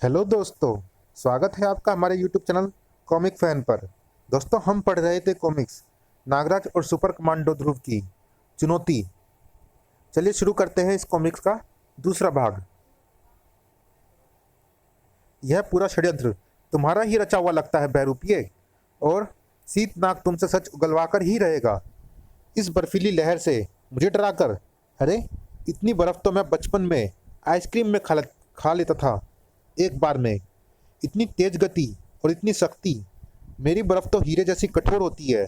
Hello दोस्तों। स्वागत है आपका हमारे यूट्यूब चैनल कॉमिक फैन पर। दोस्तों, हम पढ़ रहे थे कॉमिक्स नागराज और सुपर कमांडो ध्रुव की चुनौती। चलिए शुरू करते हैं इस कॉमिक्स का दूसरा भाग। यह पूरा षड्यंत्र तुम्हारा ही रचा हुआ लगता है बहरूपिये, और शीतनाग तुमसे सच उगलवा कर ही रहेगा। इस बर्फीली लहर से मुझे डराकर। अरे, इतनी बर्फ तो मैं बचपन में आइसक्रीम में खा लेता था एक बार में। इतनी तेज गति और इतनी शक्ति। मेरी बर्फ तो हीरे जैसी कठोर होती है।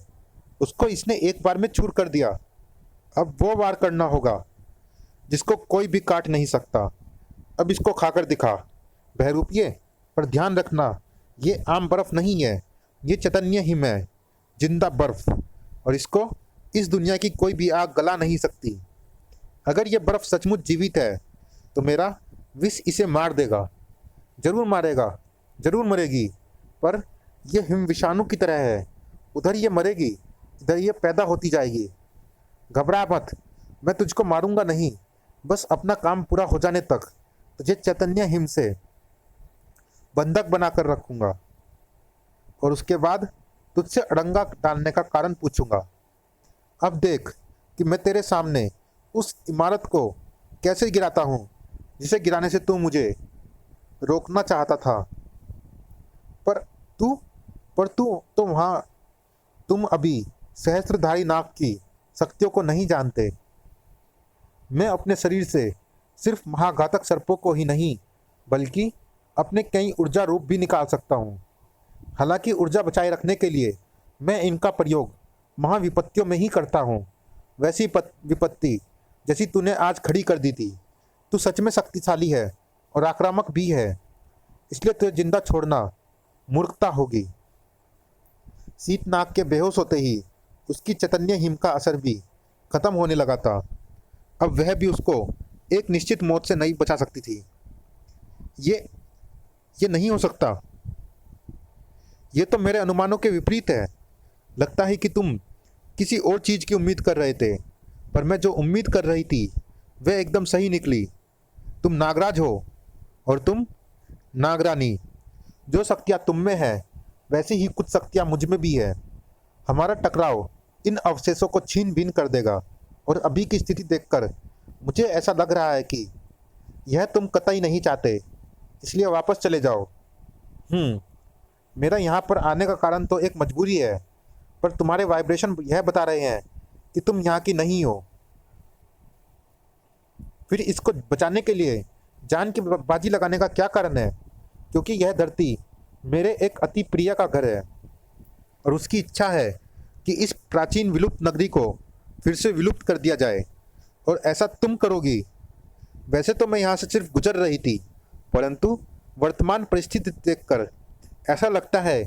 उसको इसने एक बार में चूर कर दिया। अब वो वार करना होगा जिसको कोई भी काट नहीं सकता। अब इसको खाकर दिखा बहरूपिये। पर ध्यान रखना, ये आम बर्फ नहीं है, ये चैतन्य हिम है, जिंदा बर्फ। और इसको इस दुनिया की कोई भी आग गला नहीं सकती। अगर ये बर्फ सचमुच जीवित है तो मेरा विष इसे मार देगा। जरूर मारेगा, जरूर मरेगी। पर यह हिम विषाणु की तरह है। उधर ये मरेगी, इधर ये पैदा होती जाएगी। घबरा मत, मैं तुझको मारूंगा नहीं। बस अपना काम पूरा हो जाने तक तुझे चैतन्य हिम से बंधक बनाकर रखूंगा, और उसके बाद तुझसे अड़ंगा डालने का कारण पूछूंगा। अब देख कि मैं तेरे सामने उस इमारत को कैसे गिराता हूँ जिसे गिराने से तू मुझे रोकना चाहता था। पर तू पर तू तो वहाँ तुम अभी सहस्त्रधारी नाग की शक्तियों को नहीं जानते। मैं अपने शरीर से सिर्फ महाघातक सर्पों को ही नहीं, बल्कि अपने कई ऊर्जा रूप भी निकाल सकता हूँ। हालांकि ऊर्जा बचाए रखने के लिए मैं इनका प्रयोग महाविपत्तियों में ही करता हूँ। वैसी विपत्ति जैसी तूने आज खड़ी कर दी थी। तू सच में शक्तिशाली है और आक्रामक भी है, इसलिए तुझे जिंदा छोड़ना मूर्खता होगी। शीतनाग के बेहोश होते ही उसकी चैतन्य हिम का असर भी खत्म होने लगा था। अब वह भी उसको एक निश्चित मौत से नहीं बचा सकती थी। ये ये नहीं हो सकता। ये तो मेरे अनुमानों के विपरीत है। लगता है कि तुम किसी और चीज की उम्मीद कर रहे थे, पर मैं जो उम्मीद कर रही थी वह एकदम सही निकली। तुम नागराज हो और तुम नागरानी। जो शक्तियाँ तुम में है वैसी ही कुछ शक्तियाँ मुझ में भी है। हमारा टकराव इन अवशेषों को छीन बीन कर देगा। और अभी की स्थिति देखकर मुझे ऐसा लग रहा है कि यह तुम कतई नहीं चाहते, इसलिए वापस चले जाओ। मेरा यहाँ पर आने का कारण तो एक मजबूरी है, पर तुम्हारे वाइब्रेशन यह बता रहे हैं कि तुम यहाँ की नहीं हो। फिर इसको बचाने के लिए जान की बाजी लगाने का क्या कारण है? क्योंकि यह धरती मेरे एक अति प्रिय का घर है, और उसकी इच्छा है कि इस प्राचीन विलुप्त नगरी को फिर से विलुप्त कर दिया जाए। और ऐसा तुम करोगी। वैसे तो मैं यहाँ से सिर्फ गुजर रही थी, परंतु वर्तमान परिस्थिति देखकर ऐसा लगता है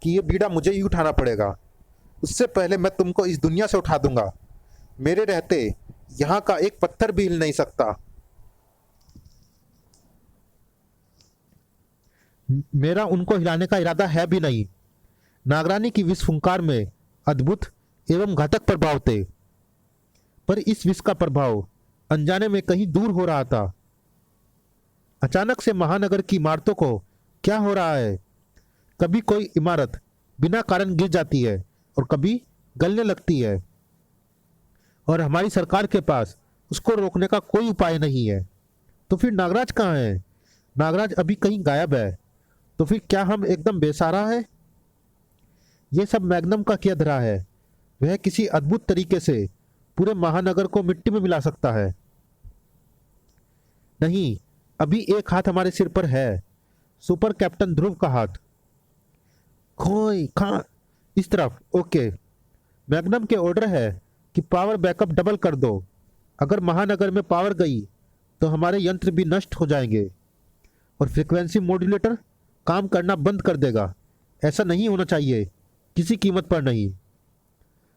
कि ये बीड़ा मुझे ही उठाना पड़ेगा। उससे पहले मैं तुमको इस दुनिया से उठा दूंगा। मेरे रहते यहाँ का एक पत्थर भी हिल नहीं सकता। मेरा उनको हिलाने का इरादा है भी नहीं। नागरानी की विष फुंकार में अद्भुत एवं घातक प्रभाव थे, पर इस विष का प्रभाव अनजाने में कहीं दूर हो रहा था। अचानक से महानगर की इमारतों को क्या हो रहा है? कभी कोई इमारत बिना कारण गिर जाती है और कभी गलने लगती है, और हमारी सरकार के पास उसको रोकने का कोई उपाय नहीं है। तो फिर नागराज कहाँ है? नागराज अभी कहीं गायब है। तो फिर क्या हम एकदम बेसहारा है? यह सब मैग्नम का किया धरा है। वह किसी अद्भुत तरीके से पूरे महानगर को मिट्टी में मिला सकता है। नहीं, अभी एक हाथ हमारे सिर पर है, सुपर कैप्टन ध्रुव का हाथ। खोई खा इस तरफ। ओके, मैग्नम के ऑर्डर है कि पावर बैकअप डबल कर दो। अगर महानगर में पावर गई तो हमारे यंत्र भी नष्ट हो जाएंगे और फ्रीक्वेंसी मॉड्यूलेटर काम करना बंद कर देगा। ऐसा नहीं होना चाहिए, किसी कीमत पर नहीं,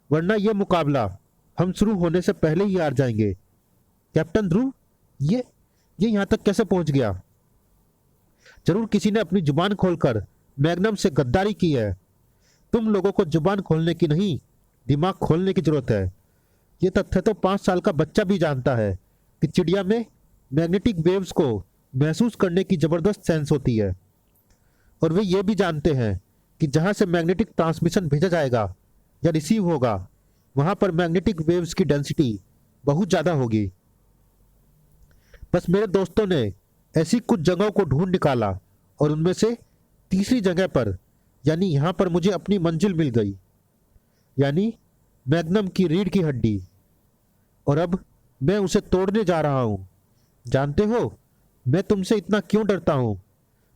वरना यह मुकाबला हम शुरू होने से पहले ही हार जाएंगे। कैप्टन ध्रुव, ये यहाँ तक कैसे पहुंच गया? जरूर किसी ने अपनी जुबान खोलकर मैग्नम से गद्दारी की है। तुम लोगों को जुबान खोलने की नहीं, दिमाग खोलने की जरूरत है। यह तथ्य तो 5 साल का बच्चा भी जानता है कि चिड़िया में मैग्नेटिक वेव्स को महसूस करने की ज़बरदस्त सेंस होती है। और वे ये भी जानते हैं कि जहाँ से मैग्नेटिक ट्रांसमिशन भेजा जाएगा या रिसीव होगा, वहाँ पर मैग्नेटिक वेव्स की डेंसिटी बहुत ज़्यादा होगी। बस मेरे दोस्तों ने ऐसी कुछ जगहों को ढूंढ निकाला और उनमें से तीसरी जगह पर, यानी यहाँ पर मुझे अपनी मंजिल मिल गई, यानी मैग्नम की रीढ़ की हड्डी। और अब मैं उसे तोड़ने जा रहा हूँ। जानते हो मैं तुमसे इतना क्यों डरता हूँ?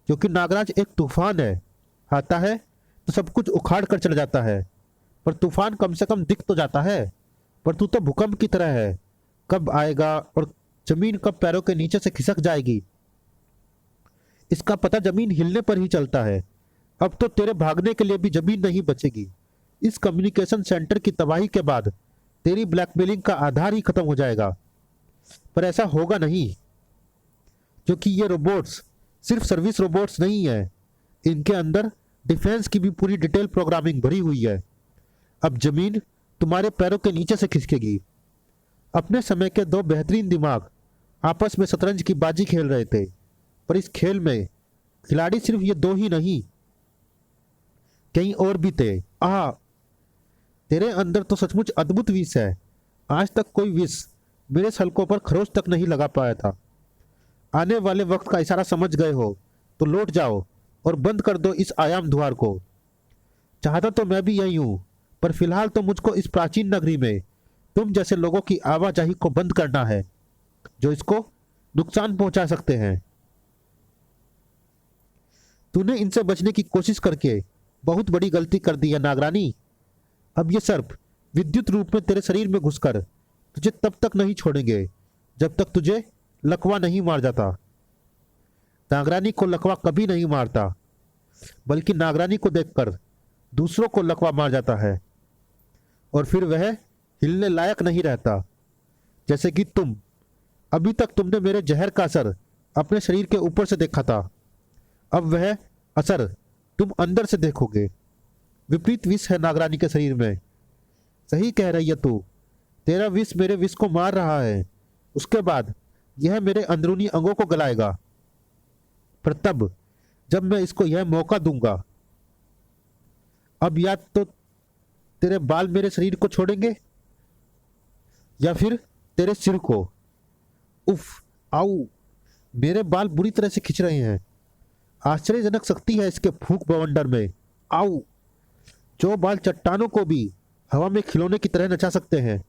क्योंकि नागराज एक तूफान है। आता है तो सब कुछ उखाड़ कर चला जाता है, पर तूफान कम से कम दिख तो जाता है। पर तू तो भूकंप की तरह है, कब आएगा और जमीन कब पैरों के नीचे से खिसक जाएगी, इसका पता जमीन हिलने पर ही चलता है। अब तो तेरे भागने के लिए भी जमीन नहीं बचेगी। इस कम्युनिकेशन सेंटर की तबाही के बाद तेरी ब्लैकमेलिंग का आधार ही खत्म हो जाएगा। पर ऐसा होगा नहीं, क्योंकि ये रोबोट्स सिर्फ सर्विस रोबोट्स नहीं है, इनके अंदर डिफेंस की भी पूरी डिटेल प्रोग्रामिंग भरी हुई है। अब जमीन तुम्हारे पैरों के नीचे से खिसकेगी। अपने समय के दो बेहतरीन दिमाग आपस में शतरंज की बाजी खेल रहे थे, पर इस खेल में खिलाड़ी सिर्फ ये दो ही नहीं, कई और भी थे। तेरे अंदर तो सचमुच अद्भुत विष है। आज तक कोई विष मेरे सलकों पर खरोच तक नहीं लगा पाया था। आने वाले वक्त का इशारा समझ गए हो तो लौट जाओ और बंद कर दो इस आयाम द्वार को। चाहता तो मैं भी यही हूं, पर फिलहाल तो मुझको इस प्राचीन नगरी में तुम जैसे लोगों की आवाजाही को बंद करना है, जो इसको नुकसान पहुंचा सकते हैं। तूने इनसे बचने की कोशिश करके बहुत बड़ी गलती कर दी है नागरानी। अब ये सर्प विद्युत रूप में तेरे शरीर में घुसकर तुझे तब तक नहीं छोड़ेंगे जब तक तुझे लकवा नहीं मार जाता। नागरानी को लकवा कभी नहीं मारता, बल्कि नागरानी को देखकर दूसरों को लकवा मार जाता है, और फिर वह हिलने लायक नहीं रहता। जैसे कि तुम, अभी तक तुमने मेरे जहर का असर अपने शरीर के ऊपर से देखा था, अब वह असर तुम अंदर से देखोगे। विपरीत विष है नागरानी के शरीर में। सही कह रही है तू, तेरा विष मेरे विष को मार रहा है, उसके बाद यह मेरे अंदरूनी अंगों को गलाएगा। पर तब जब मैं इसको यह मौका दूंगा। अब या तो तेरे बाल मेरे शरीर को छोड़ेंगे या फिर तेरे सिर को। उफ, आऊ, मेरे बाल बुरी तरह से खिंच रहे हैं। आश्चर्यजनक शक्ति है इसके फूंक बवंडर में। आऊ, जो बाल चट्टानों को भी हवा में खिलौने की तरह नचा सकते हैं,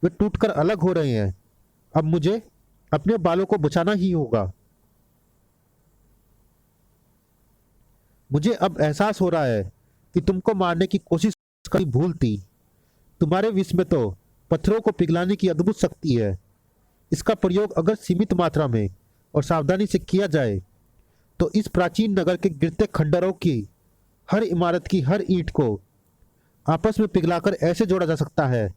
वे टूटकर अलग हो रहे हैं। अब मुझे अपने बालों को बचाना ही होगा। मुझे अब एहसास हो रहा है कि तुमको मारने की कोशिश करी भूल थी। तुम्हारे विष में तो पत्थरों को पिघलाने की अद्भुत शक्ति है। इसका प्रयोग अगर सीमित मात्रा में और सावधानी से किया जाए तो इस प्राचीन नगर के गिरते खंडरों की, हर इमारत की हर ईंट को आपस में पिघलाकर ऐसे जोड़ा जा सकता है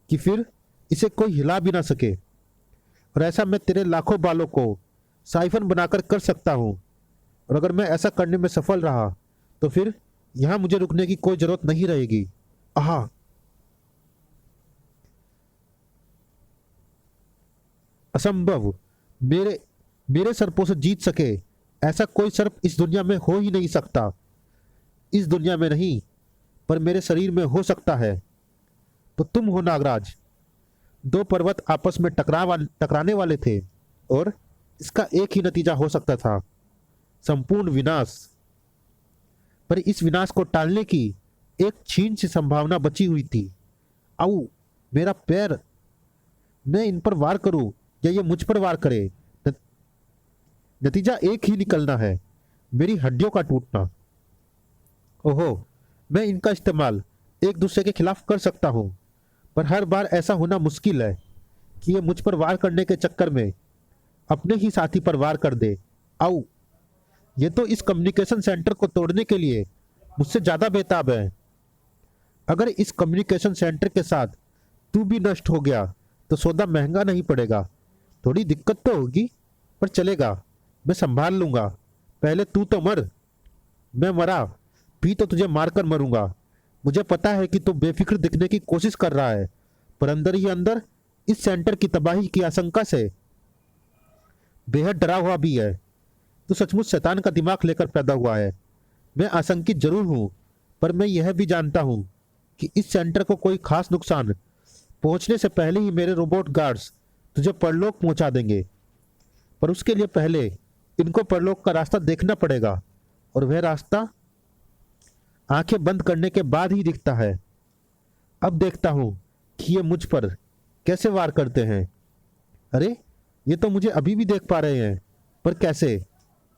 कि फिर इसे कोई हिला भी ना सके। और ऐसा मैं तेरे लाखों बालों को साइफन बनाकर कर सकता हूँ। और अगर मैं ऐसा करने में सफल रहा तो फिर यहाँ मुझे रुकने की कोई जरूरत नहीं रहेगी। आहा, असंभव। मेरे सर्पों से जीत सके ऐसा कोई सर्प इस दुनिया में हो ही नहीं सकता। इस दुनिया में नहीं, पर मेरे शरीर में हो सकता है। तो तुम हो नागराज। दो पर्वत आपस में टकराने वाले थे और इसका एक ही नतीजा हो सकता था, संपूर्ण विनाश। पर इस विनाश को टालने की एक क्षीण सी संभावना बची हुई थी। आऊ, मेरा पैर। मैं इन पर वार करूं या ये मुझ पर वार करे, नतीजा एक ही निकलना है, मेरी हड्डियों का टूटना। ओहो, मैं इनका इस्तेमाल एक दूसरे के खिलाफ कर सकता हूं, पर हर बार ऐसा होना मुश्किल है कि ये मुझ पर वार करने के चक्कर में अपने ही साथी पर वार कर दे। आऊ, ये तो इस कम्युनिकेशन सेंटर को तोड़ने के लिए मुझसे ज़्यादा बेताब है। अगर इस कम्युनिकेशन सेंटर के साथ तू भी नष्ट हो गया तो सौदा महंगा नहीं पड़ेगा। थोड़ी दिक्कत तो होगी, पर चलेगा, मैं संभाल लूँगा। पहले तू तो मर। मैं मरा भी तो तुझे मारकर मरूंगा। मुझे पता है कि तू बेफिक्र दिखने की कोशिश कर रहा है, पर अंदर ही अंदर इस सेंटर की तबाही की आशंका से बेहद डरा हुआ भी है। तू सचमुच शैतान का दिमाग लेकर पैदा हुआ है। मैं आशंकित जरूर हूं, पर मैं यह भी जानता हूं कि इस सेंटर को कोई खास नुकसान पहुंचने से पहले ही मेरे रोबोट गार्ड्स तुझे परलोक पहुंचा देंगे। पर उसके लिए पहले इनको परलोक का रास्ता देखना पड़ेगा, और वह रास्ता आंखें बंद करने के बाद ही दिखता है। अब देखता हूं कि ये मुझ पर कैसे वार करते हैं। अरे, ये तो मुझे अभी भी देख पा रहे हैं, पर कैसे?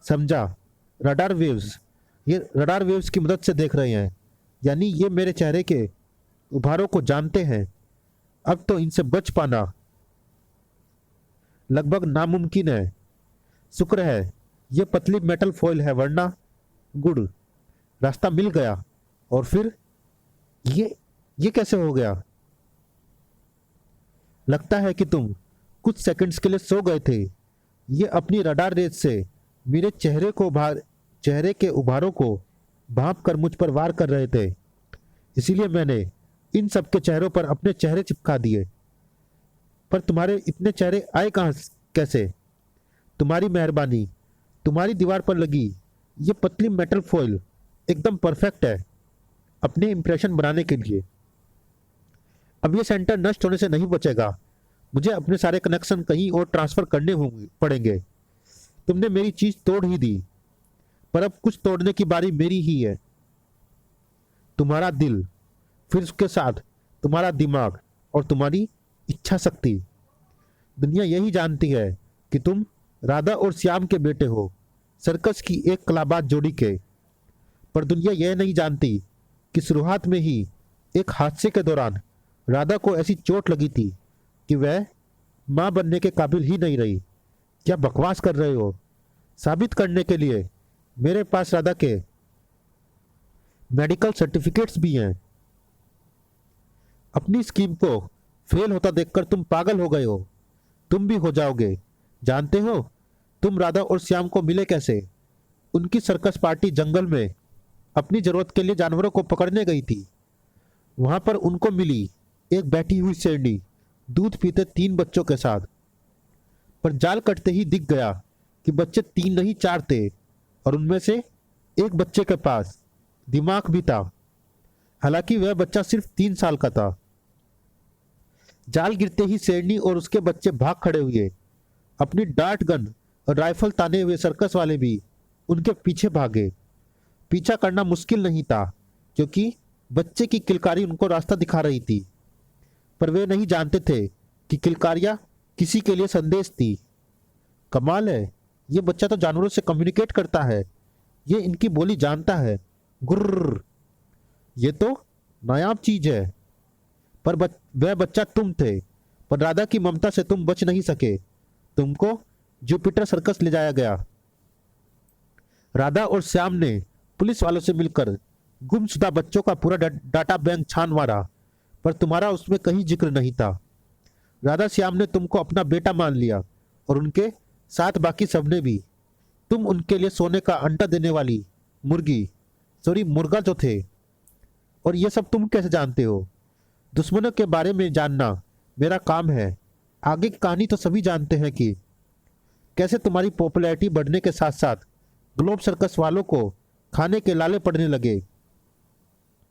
समझा, रडार वेव्स। ये रडार वेव्स की मदद से देख रहे हैं, यानी ये मेरे चेहरे के उभारों को जानते हैं। अब तो इनसे बच पाना लगभग नामुमकिन है। शुक्र है ये पतली मेटल फॉइल है, वरना गुड, रास्ता मिल गया। और फिर ये कैसे हो गया? लगता है कि तुम कुछ सेकंड्स के लिए सो गए थे। ये अपनी रडार रेस से मेरे चेहरे के उभारों को भांप कर मुझ पर वार कर रहे थे, इसीलिए मैंने इन सब के चेहरों पर अपने चेहरे चिपका दिए। पर तुम्हारे इतने चेहरे आए कहाँ, कैसे? तुम्हारी मेहरबानी। तुम्हारी दीवार पर लगी ये पतली मेटल फॉइल एकदम परफेक्ट है अपने इंप्रेशन बनाने के लिए। अब ये सेंटर नष्ट होने से नहीं बचेगा। मुझे अपने सारे कनेक्शन कहीं और ट्रांसफर करने पड़ेंगे। तुमने मेरी चीज तोड़ ही दी, पर अब कुछ तोड़ने की बारी मेरी ही है। तुम्हारा दिल, फिर उसके साथ तुम्हारा दिमाग और तुम्हारी इच्छा शक्ति। दुनिया यही जानती है कि तुम राधा और श्याम के बेटे हो, सर्कस की एक कलाबाज जोड़ी के। पर दुनिया यह नहीं जानती कि शुरुआत में ही एक हादसे के दौरान राधा को ऐसी चोट लगी थी कि वह मां बनने के काबिल ही नहीं रही। क्या बकवास कर रहे हो? साबित करने के लिए मेरे पास राधा के मेडिकल सर्टिफिकेट्स भी हैं। अपनी स्कीम को फेल होता देखकर तुम पागल हो गए हो। तुम भी हो जाओगे। जानते हो तुम राधा और श्याम को मिले कैसे? उनकी सर्कस पार्टी जंगल में अपनी जरूरत के लिए जानवरों को पकड़ने गई थी। वहां पर उनको मिली एक बैठी हुई शेरनी दूध पीते 3 बच्चों के साथ। पर जाल कटते ही दिख गया कि बच्चे 3 नहीं 4 थे, और उनमें से एक बच्चे के पास दिमाग भी था। हालांकि वह बच्चा सिर्फ 3 साल का था। जाल गिरते ही शेरनी और उसके बच्चे भाग खड़े हुए। अपनी डार्ट गन और राइफल ताने हुए सर्कस वाले भी उनके पीछे भागे। पीछा करना मुश्किल नहीं था, क्योंकि बच्चे की किलकारी उनको रास्ता दिखा रही थी। पर वे नहीं जानते थे कि किलकारियां किसी के लिए संदेश थी। कमाल है, ये बच्चा तो जानवरों से कम्युनिकेट करता है। ये इनकी बोली जानता है। गुर्र, ये तो नायाब चीज है। पर वह बच्चा तुम थे। पर राधा की ममता से तुम बच नहीं सके। तुमको जुपिटर सर्कस ले जाया गया। राधा और श्याम ने पुलिस वालों से मिलकर गुमशुदा बच्चों का पूरा डाटा बैंक छान मारा, पर तुम्हारा उसमें कहीं जिक्र नहीं था। राधा श्याम ने तुमको अपना बेटा मान लिया, और उनके साथ बाकी सबने भी। तुम उनके लिए सोने का अंडा देने वाली मुर्गा जो थे। और ये सब तुम कैसे जानते हो? दुश्मनों के बारे में जानना मेरा काम है। आगे की कहानी तो सभी जानते हैं कि कैसे तुम्हारी पॉपुलैरिटी बढ़ने के साथ साथ ग्लोब सर्कस वालों को खाने के लाले पड़ने लगे,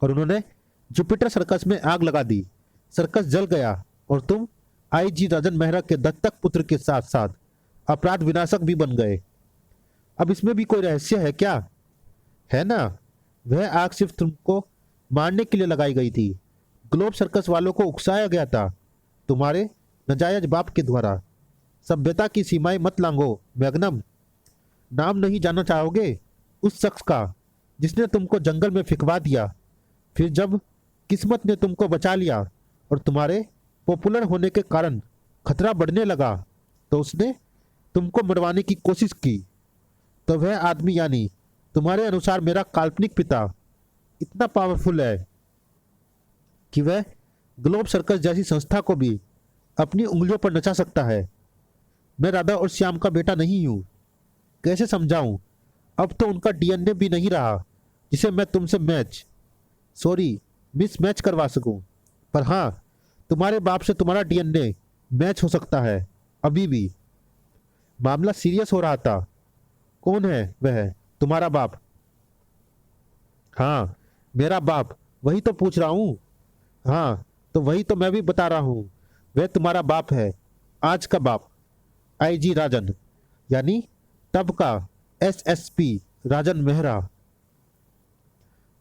और उन्होंने जुपिटर सर्कस में आग लगा दी। सर्कस जल गया, और तुम आईजी राजन मेहरा के दत्तक पुत्र के साथ साथ अपराध विनाशक भी बन गए। अब इसमें भी कोई रहस्य है क्या? है ना? वह आग सिर्फ तुमको मारने के लिए लगाई गई थी। ग्लोब सर्कस वालों को उकसाया गया था तुम्हारे नाजायज बाप के द्वारा। सभ्यता की सीमाएं मत लांघो मैग्नम। नाम नहीं जानना चाहोगे उस शख्स का जिसने तुमको जंगल में फिकवा दिया? फिर जब किस्मत ने तुमको बचा लिया और तुम्हारे पॉपुलर होने के कारण खतरा बढ़ने लगा, तो उसने तुमको मरवाने की कोशिश की। तो वह आदमी, यानी तुम्हारे अनुसार मेरा काल्पनिक पिता, इतना पावरफुल है कि वह ग्लोब सर्कस जैसी संस्था को भी अपनी उंगलियों पर नचा सकता है। मैं राधा और श्याम का बेटा नहीं हूं। कैसे समझाऊं? अब तो उनका डीएनए भी नहीं रहा जिसे मैं तुमसे मिसमैच करवा सकूं। पर हाँ, तुम्हारे बाप से तुम्हारा डीएनए मैच हो सकता है। अभी भी मामला सीरियस हो रहा था। कौन है वह? तुम्हारा बाप? हाँ, मेरा बाप, वही तो पूछ रहा हूँ। हाँ, तो वही तो मैं भी बता रहा हूँ, वह तुम्हारा बाप है, आज का बाप, आईजी राजन, यानी तब का एसएसपी राजन मेहरा।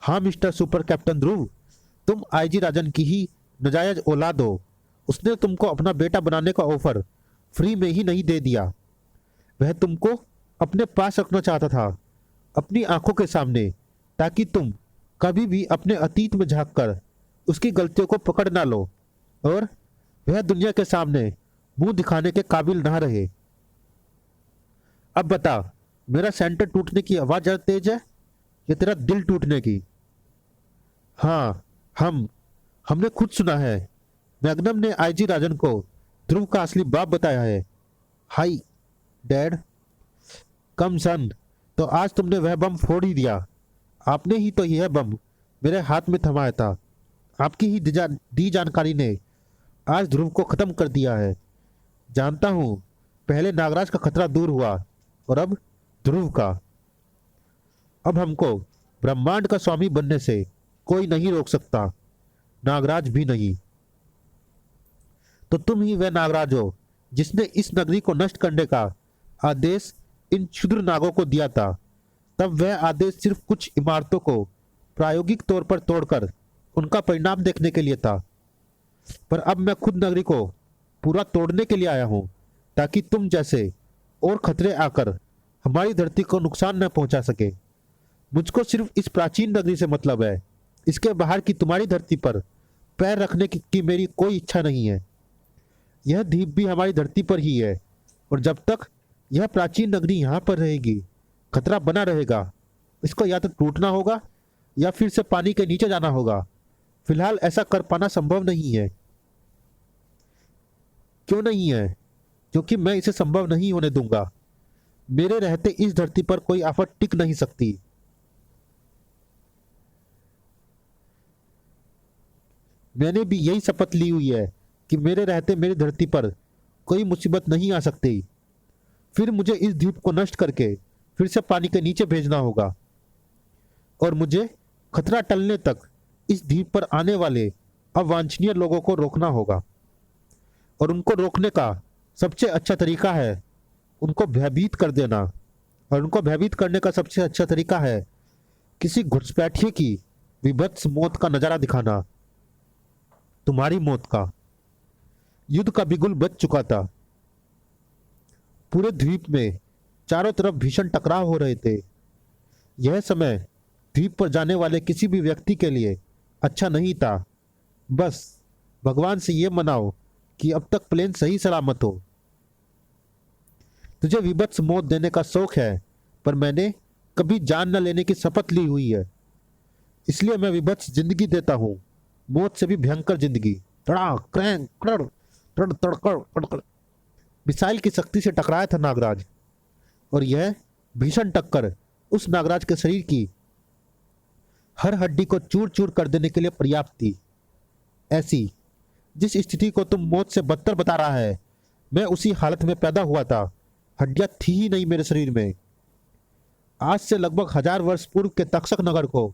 हाँ मिस्टर सुपर कैप्टन ध्रुव, तुम आईजी राजन की ही नजायज औलाद हो। उसने तुमको अपना बेटा बनाने का ऑफर फ्री में ही नहीं दे दिया। वह तुमको अपने पास रखना चाहता था, अपनी आंखों के सामने, ताकि तुम कभी भी अपने अतीत में झांककर उसकी गलतियों को पकड़ ना लो और वह दुनिया के सामने मुंह दिखाने के काबिल ना रहे। अब बता, मेरा सेंटर टूटने की आवाज ज्यादा तेज है या तेरा दिल टूटने की? हाँ, हमने खुद सुना है। मैग्नम ने आईजी राजन को ध्रुव का असली बाप बताया है। Hi dad. कम सन, तो आज तुमने वह बम फोड़ ही दिया। आपने ही तो यह बम मेरे हाथ में थमाया था। आपकी ही दी जानकारी ने आज ध्रुव को खत्म कर दिया है। जानता हूं, पहले नागराज का खतरा दूर हुआ और अब ध्रुव का। अब हमको ब्रह्मांड का स्वामी बनने से कोई नहीं रोक सकता, नागराज भी नहीं। तो तुम ही वह नागराज हो जिसने इस नगरी को नष्ट करने का आदेश इन क्षुद्र नागों को दिया था। तब वह आदेश सिर्फ कुछ इमारतों को प्रायोगिक तौर पर तोड़कर उनका परिणाम देखने के लिए था, पर अब मैं खुद नगरी को पूरा तोड़ने के लिए आया हूं, ताकि तुम जैसे और खतरे आकर हमारी धरती को नुकसान न पहुंचा सके। मुझको सिर्फ इस प्राचीन नगरी से मतलब है, इसके बाहर की तुम्हारी धरती पर पैर रखने की मेरी कोई इच्छा नहीं है। यह द्वीप भी हमारी धरती पर ही है और जब तक यह प्राचीन नगरी यहाँ पर रहेगी, खतरा बना रहेगा। इसको या तो टूटना होगा या फिर से पानी के नीचे जाना होगा। फिलहाल ऐसा कर पाना संभव नहीं है। क्यों नहीं है? क्योंकि मैं इसे संभव नहीं होने दूंगा। मेरे रहते इस धरती पर कोई आफत टिक नहीं सकती। मैंने भी यही शपथ ली हुई है कि मेरे रहते मेरी धरती पर कोई मुसीबत नहीं आ सकती। फिर मुझे इस द्वीप को नष्ट करके फिर से पानी के नीचे भेजना होगा और मुझे खतरा टलने तक इस द्वीप पर आने वाले अवांछनीय लोगों को रोकना होगा। और उनको रोकने का सबसे अच्छा तरीका है उनको भयभीत कर देना। और उनको भयभीत करने का सबसे अच्छा तरीका है किसी घुसपैठिए की विभत्स मौत का नजारा दिखाना। तुम्हारी मौत का। युद्ध का बिगुल बज चुका था। पूरे द्वीप में चारों तरफ भीषण टकराव हो रहे थे। यह समय द्वीप पर जाने वाले किसी भी व्यक्ति के लिए अच्छा नहीं था। बस भगवान से यह मनाओ कि अब तक प्लेन सही सलामत हो। तुझे विभत्स मौत देने का शौक है, पर मैंने कभी जान न लेने की शपथ ली हुई है। इसलिए मैं विभत्स जिंदगी देता हूं, मौत से भी भयंकर जिंदगी। तड़ाक क्रैंक कड़ तड़ तड़कड़ कड़कड़। मिसाइल की शक्ति से टकराया था नागराज, और यह भीषण टक्कर उस नागराज के शरीर की हर हड्डी को चूर चूर कर देने के लिए पर्याप्त थी। ऐसी जिस स्थिति को तुम मौत से बदतर बता रहा है, मैं उसी हालत में पैदा हुआ था। हड्डियां थी ही नहीं मेरे शरीर में। आज से लगभग 1000 वर्ष पूर्व के तक्षक नगर को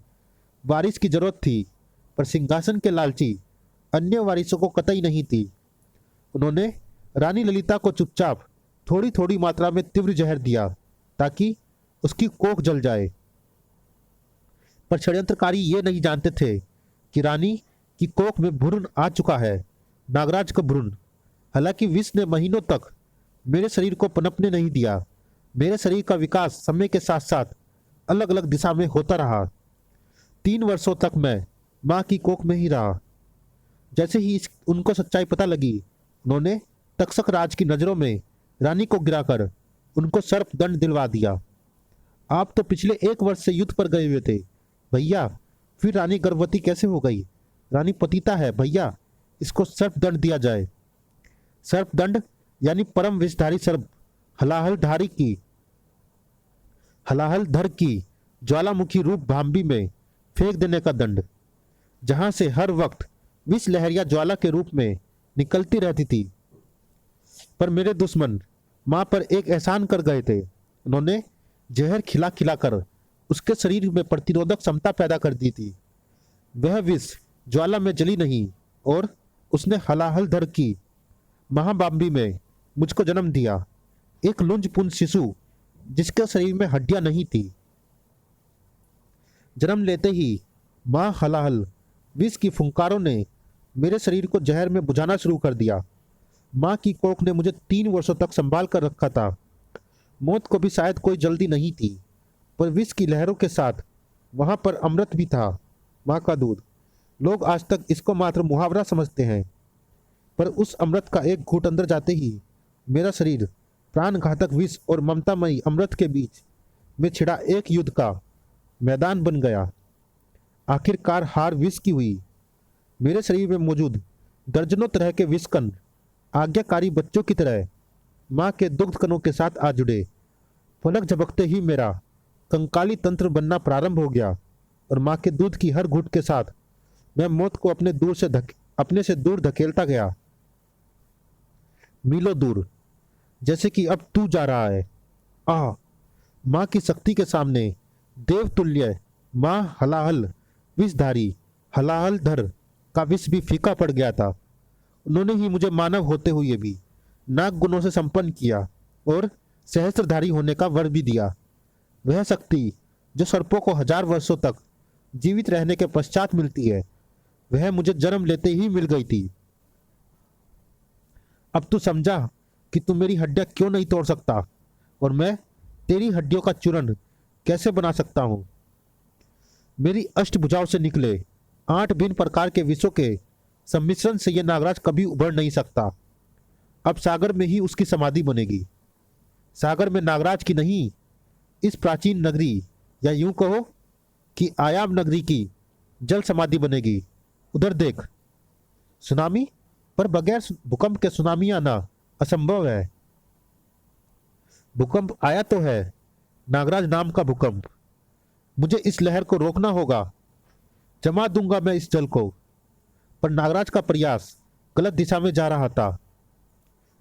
बारिश की जरूरत थी, पर सिंहासन के लालची अन्य वारिसों को कतई नहीं थी। उन्होंने रानी ललिता को चुपचाप थोड़ी थोड़ी मात्रा में तीव्र जहर दिया ताकि उसकी कोख जल जाए। पर षड्यंत्रकारी ये नहीं जानते थे कि रानी की कोख में भ्रूण आ चुका है, नागराज का भ्रूण। हालांकि विष ने महीनों तक मेरे शरीर को पनपने नहीं दिया। मेरे शरीर का विकास समय के साथ साथ अलग अलग दिशा में होता रहा। 3 वर्षों तक मैं माँ की कोख में ही रहा। जैसे ही उनको सच्चाई पता लगी, उन्होंने तक्षक राज की नजरों में रानी को गिराकर उनको सर्प दंड दिलवा दिया। आप तो पिछले 1 वर्ष से युद्ध पर गए हुए थे भैया, फिर रानी गर्भवती कैसे हो गई? रानी पतिता है भैया, इसको सर्प दंड दिया जाए। सर्प दंड यानी परम विषधारी सर्प हलाहलधर की ज्वालामुखी रूप भांबी में फेंक देने का दंड, जहां से हर वक्त विष लहरिया ज्वाला के रूप में निकलती रहती थी। पर मेरे दुश्मन मां पर एक एहसान कर गए थे। उन्होंने जहर खिला खिला कर उसके शरीर में प्रतिरोधक क्षमता पैदा कर दी थी। वह विष ज्वाला में जली नहीं और उसने हलाहल धर की महाबाम्बी में मुझको जन्म दिया, एक लुंजपुंज शिशु जिसके शरीर में हड्डियां नहीं थी। जन्म लेते ही माँ हलाहल विष की फुंकारों ने मेरे शरीर को जहर में बुझाना शुरू कर दिया। माँ की कोख ने मुझे 3 वर्षों तक संभाल कर रखा था। मौत को भी शायद कोई जल्दी नहीं थी, पर विष की लहरों के साथ वहाँ पर अमृत भी था, माँ का दूध। लोग आज तक इसको मात्र मुहावरा समझते हैं, पर उस अमृत का एक घूंट अंदर जाते ही मेरा शरीर प्राणघातक विष और ममतामयी अमृत के बीच में छिड़ा एक युद्ध का मैदान बन गया। आखिरकार हार विष की हुई। मेरे शरीर में मौजूद दर्जनों तरह के विषकण आज्ञाकारी बच्चों की तरह माँ के दुग्ध कणों के साथ आ जुड़े। पलक झपकते ही मेरा कंकाली तंत्र बनना प्रारंभ हो गया और माँ के दूध की हर घूंट के साथ मैं मौत को अपने से दूर धकेलता गया, मीलों दूर, जैसे कि अब तू जा रहा है। आह, माँ की शक्ति के सामने देवतुल्य माँ हलाहल विषधारी हलाहल धर का विष भी फीका पड़ गया था। उन्होंने ही मुझे मानव होते हुए भी नाग गुणों से संपन्न किया और सहस्त्रधारी होने का वर भी दिया। वह शक्ति जो सर्पों को 1000 वर्षों तक जीवित रहने के पश्चात मिलती है, वह मुझे जन्म लेते ही मिल गई थी। अब तू समझा कि तू मेरी हड्डियां क्यों नहीं तोड़ सकता और मैं तेरी हड्डियों का चूर्ण कैसे बना सकता हूं। मेरी अष्टभुजाओं से निकले 8 भिन्न प्रकार के विषों के सम्मिश्रण से यह नागराज कभी उभर नहीं सकता। अब सागर में ही उसकी समाधि बनेगी। सागर में नागराज की नहीं, इस प्राचीन नगरी या यूं कहो कि आयाम नगरी की जल समाधि बनेगी। उधर देख। सुनामी? पर बगैर भूकंप के सुनामी आना असंभव है। भूकंप आया तो है, नागराज नाम का भूकंप। मुझे इस लहर को रोकना होगा। जमा दूंगा मैं इस जल को। पर नागराज का प्रयास गलत दिशा में जा रहा था,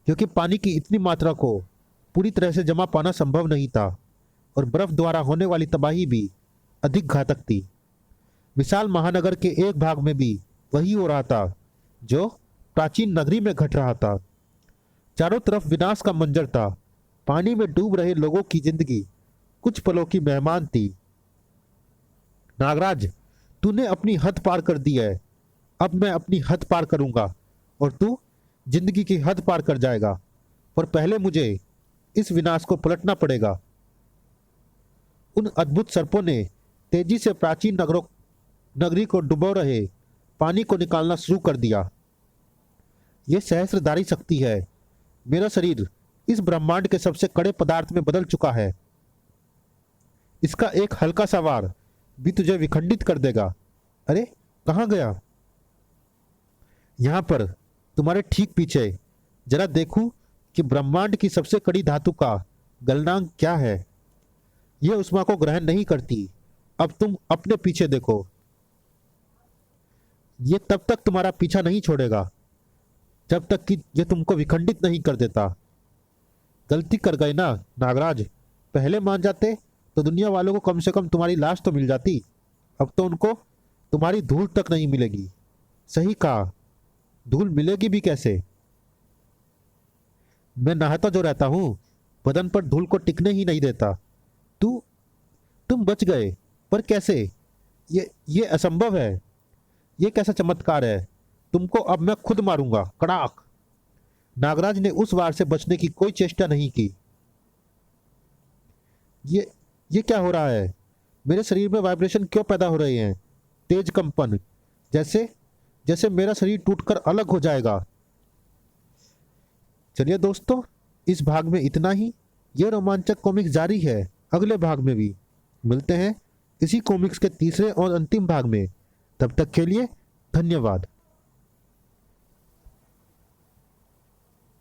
क्योंकि पानी की इतनी मात्रा को पूरी तरह से जमा पाना संभव नहीं था और बर्फ द्वारा होने वाली तबाही भी अधिक घातक थी। विशाल महानगर के एक भाग में भी वही हो रहा था जो प्राचीन नगरी में घट रहा था। चारों तरफ विनाश का मंजर था। पानी में डूब रहे लोगों की जिंदगी कुछ पलों की मेहमान थी। नागराज, तूने अपनी हद पार कर दी है। अब मैं अपनी हद पार करूंगा और तू जिंदगी की हद पार कर जाएगा, पर पहले मुझे इस विनाश को पलटना पड़ेगा। उन अद्भुत सर्पों ने तेजी से प्राचीन नगरी को डुबो रहे पानी को निकालना शुरू कर दिया। यह सहस्त्रधारी शक्ति है। मेरा शरीर इस ब्रह्मांड के सबसे कड़े पदार्थ में बदल चुका है। इसका एक हल्का सा वार भी तुझे विखंडित कर देगा। अरे, कहाँ गया? यहां पर तुम्हारे ठीक पीछे। जरा देखूं कि ब्रह्मांड की सबसे कड़ी धातु का गलनांक क्या है। यह उष्मा को ग्रहण नहीं करती। अब तुम अपने पीछे देखो। यह तब तक तुम्हारा पीछा नहीं छोड़ेगा जब तक कि यह तुमको विखंडित नहीं कर देता। गलती कर गए ना नागराज। पहले मान जाते तो दुनिया वालों को कम से कम तुम्हारी लाश तो मिल जाती। अब तो उनको तुम्हारी धूल तक नहीं मिलेगी। सही कहा, धूल मिलेगी भी कैसे? मैं नहाता जो रहता हूं, बदन पर धूल को टिकने ही नहीं देता। तुम बच गए, पर कैसे? ये असंभव है। ये कैसा चमत्कार है? तुमको अब मैं खुद मारूंगा। कड़ाक। नागराज ने उस वार से बचने की कोई चेष्टा नहीं की। ये क्या हो रहा है? मेरे शरीर में वाइब्रेशन क्यों पैदा हो रहे हैं? तेज कंपन, जैसे मेरा शरीर टूटकर अलग हो जाएगा। चलिए दोस्तों, इस भाग में इतना ही। यह रोमांचक कॉमिक्स जारी है अगले भाग में भी। मिलते हैं इसी कॉमिक्स के तीसरे और अंतिम भाग में। तब तक के लिए धन्यवाद।